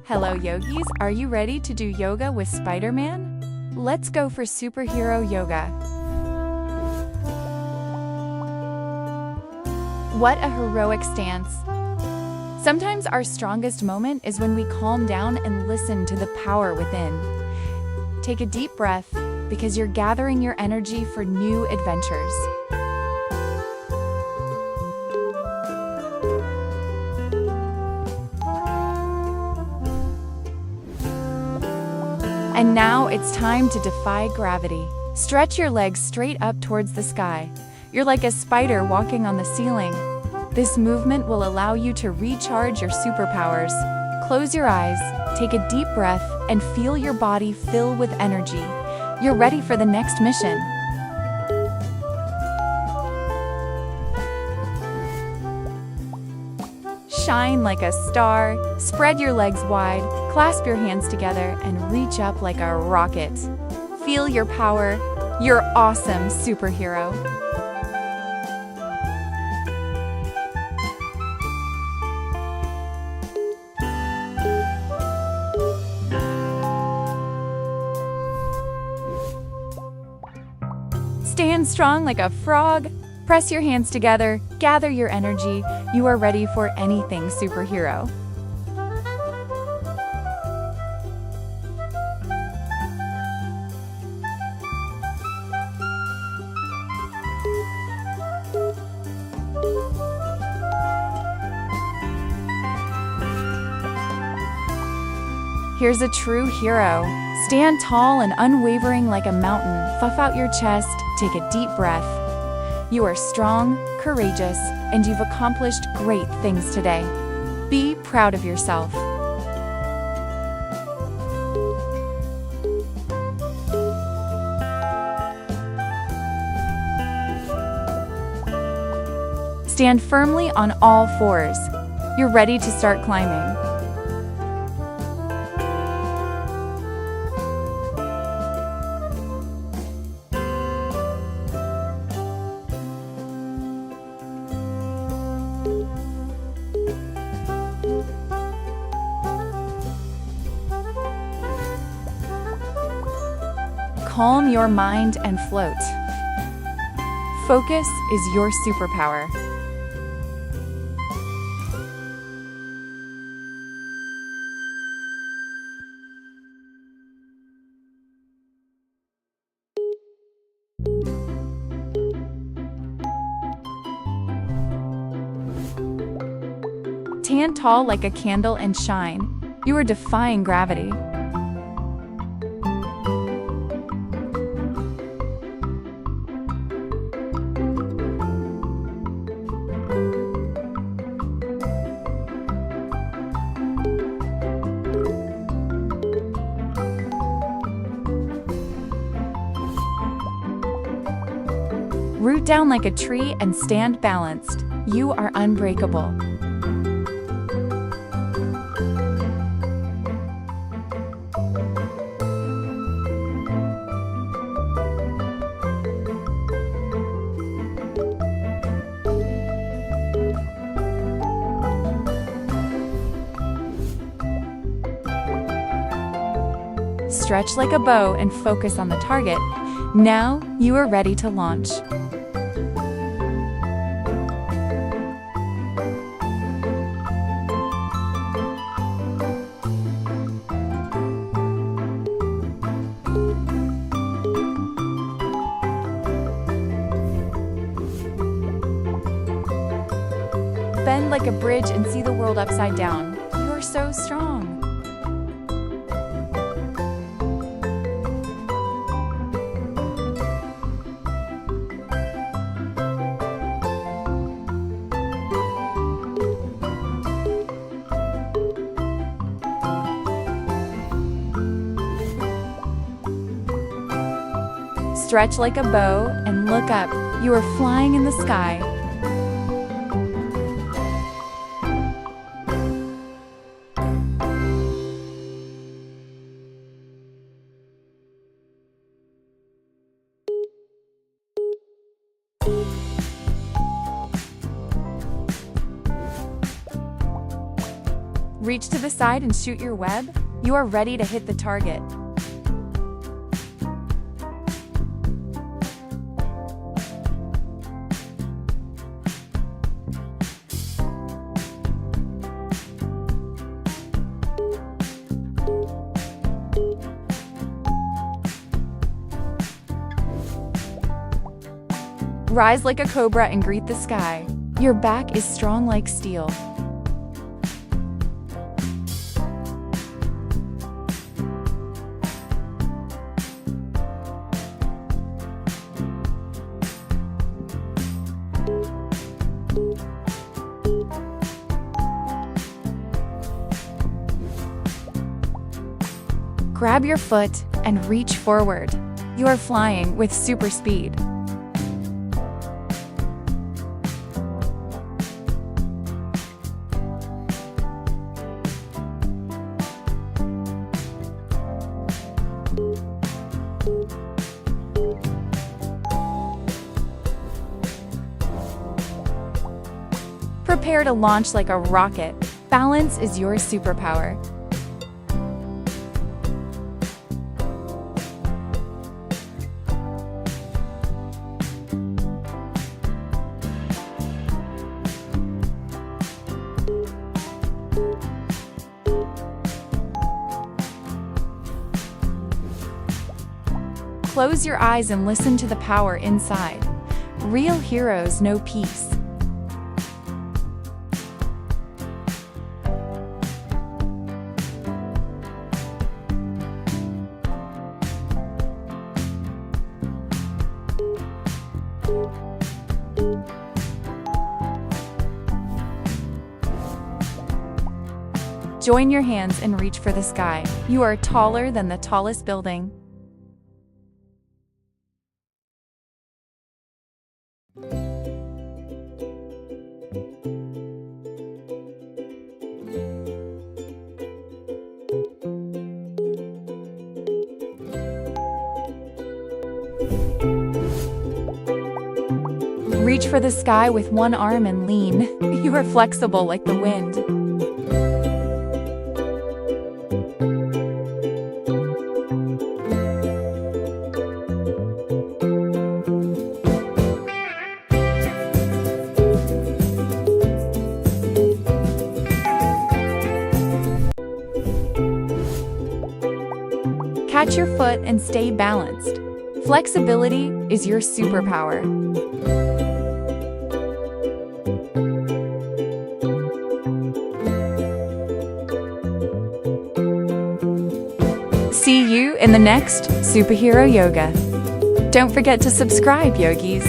Hello yogis, are you ready to do yoga with Spider-Man? Let's go for superhero yoga. What a heroic stance. Sometimes our strongest moment is when we calm down and listen to the power within. Take a deep breath because you're gathering your energy for new adventures. And now it's time to defy gravity. Stretch your legs straight up towards the sky. You're like a spider walking on the ceiling. This movement will allow you to recharge your superpowers. Close your eyes, take a deep breath, and feel your body fill with energy. You're ready for the next mission. Shine like a star, spread your legs wide, clasp your hands together, and reach up like a rocket. Feel your power, your awesome superhero. Stand strong like a frog. Press your hands together, gather your energy. You are ready for anything superhero. Here's a true hero. Stand tall and unwavering like a mountain. Puff out your chest, take a deep breath. You are strong, courageous, and you've accomplished great things today. Be proud of yourself. Stand firmly on all fours. You're ready to start climbing. Calm your mind and float. Focus is your superpower. Stand tall like a candle and shine. You are defying gravity. Root down like a tree and stand balanced. You are unbreakable. Stretch like a bow and focus on the target. Now you are ready to launch. Bend like a bridge and see the world upside down. You're so strong. Stretch like a bow and look up. You are flying in the sky. Reach to the side and shoot your web. You are ready to hit the target. Rise like a cobra and greet the sky. Your back is strong like steel. Grab your foot and reach forward. You are flying with super speed. Prepare to launch like a rocket. Balance is your superpower. Close your eyes and listen to the power inside. Real heroes know peace. Join your hands and reach for the sky. You are taller than the tallest building. Reach for the sky with one arm and lean. You are flexible like the wind. Catch your foot and stay balanced. Flexibility is your superpower. See you in the next Superhero Yoga. Don't forget to subscribe, yogis.